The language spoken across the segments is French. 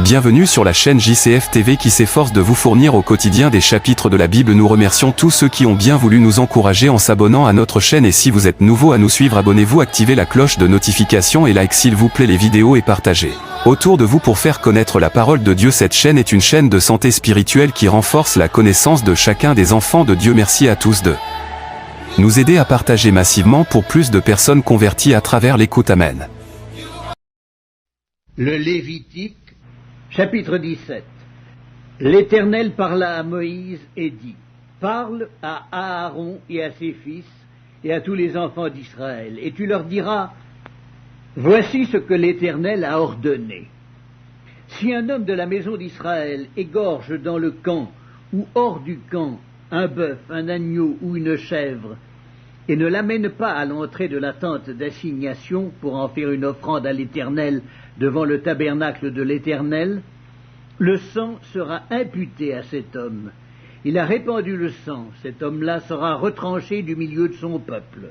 Bienvenue sur la chaîne JCF TV qui s'efforce de vous fournir au quotidien des chapitres de la Bible. Nous remercions tous ceux qui ont bien voulu nous encourager en s'abonnant à notre chaîne, et si vous êtes nouveau à nous suivre, abonnez-vous, activez la cloche de notification et like s'il vous plaît les vidéos et partagez autour de vous pour faire connaître la parole de Dieu. Cette chaîne est une chaîne de santé spirituelle qui renforce la connaissance de chacun des enfants de Dieu. Merci à tous de nous aider à partager massivement pour plus de personnes converties à travers l'écoute. Amen. Le Lévitique, chapitre 17. L'Éternel parla à Moïse et dit: Parle à Aaron et à ses fils et à tous les enfants d'Israël, et tu leur diras: Voici ce que l'Éternel a ordonné. Si un homme de la maison d'Israël égorge dans le camp ou hors du camp un bœuf, un agneau ou une chèvre, et ne l'amène pas à l'entrée de la tente d'assignation pour en faire une offrande à l'Éternel devant le tabernacle de l'Éternel, le sang sera imputé à cet homme. Il a répandu le sang, cet homme-là sera retranché du milieu de son peuple.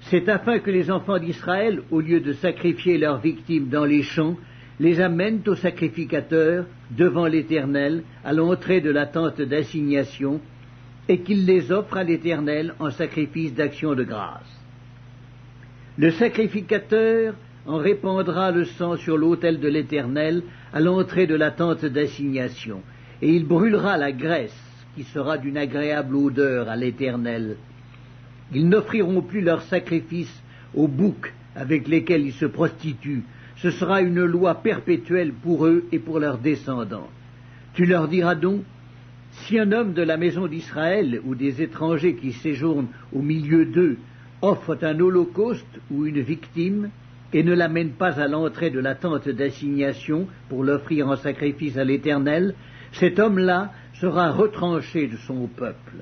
C'est afin que les enfants d'Israël, au lieu de sacrifier leurs victimes dans les champs, les amènent au sacrificateur devant l'Éternel à l'entrée de la tente d'assignation, et qu'ils les offrent à l'Éternel en sacrifice d'action de grâce. Le sacrificateur en répandra le sang sur l'autel de l'Éternel à l'entrée de la tente d'assignation, et il brûlera la graisse, qui sera d'une agréable odeur à l'Éternel. Ils n'offriront plus leur sacrifice aux boucs avec lesquels ils se prostituent. Ce sera une loi perpétuelle pour eux et pour leurs descendants. Tu leur diras donc: si un homme de la maison d'Israël ou des étrangers qui séjournent au milieu d'eux offre un holocauste ou une victime et ne l'amène pas à l'entrée de la tente d'assignation pour l'offrir en sacrifice à l'Éternel, cet homme-là sera retranché de son peuple.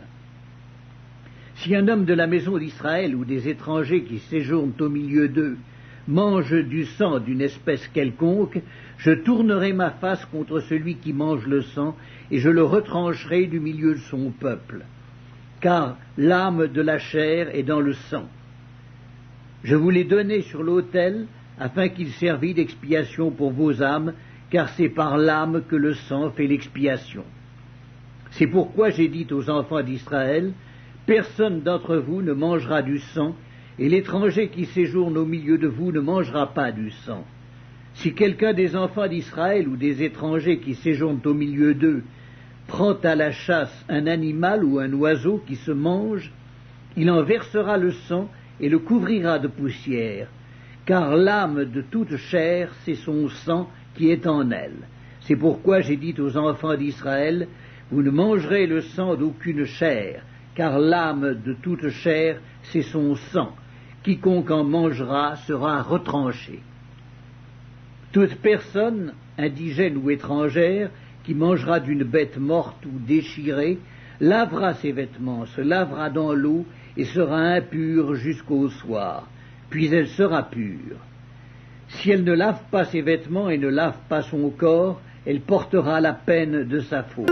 Si un homme de la maison d'Israël ou des étrangers qui séjournent au milieu d'eux mange du sang d'une espèce quelconque, je tournerai ma face contre celui qui mange le sang, et je le retrancherai du milieu de son peuple. Car l'âme de la chair est dans le sang. Je vous l'ai donné sur l'autel, afin qu'il servît d'expiation pour vos âmes, car c'est par l'âme que le sang fait l'expiation. C'est pourquoi j'ai dit aux enfants d'Israël: personne d'entre vous ne mangera du sang, et l'étranger qui séjourne au milieu de vous ne mangera pas du sang. Si quelqu'un des enfants d'Israël ou des étrangers qui séjournent au milieu d'eux prend à la chasse un animal ou un oiseau qui se mange, il en versera le sang et le couvrira de poussière, car l'âme de toute chair, c'est son sang qui est en elle. C'est pourquoi j'ai dit aux enfants d'Israël: vous ne mangerez le sang d'aucune chair, car l'âme de toute chair, c'est son sang. Quiconque en mangera sera retranché. Toute personne, indigène ou étrangère, qui mangera d'une bête morte ou déchirée, lavera ses vêtements, se lavera dans l'eau et sera impure jusqu'au soir, puis elle sera pure. Si elle ne lave pas ses vêtements et ne lave pas son corps, elle portera la peine de sa faute.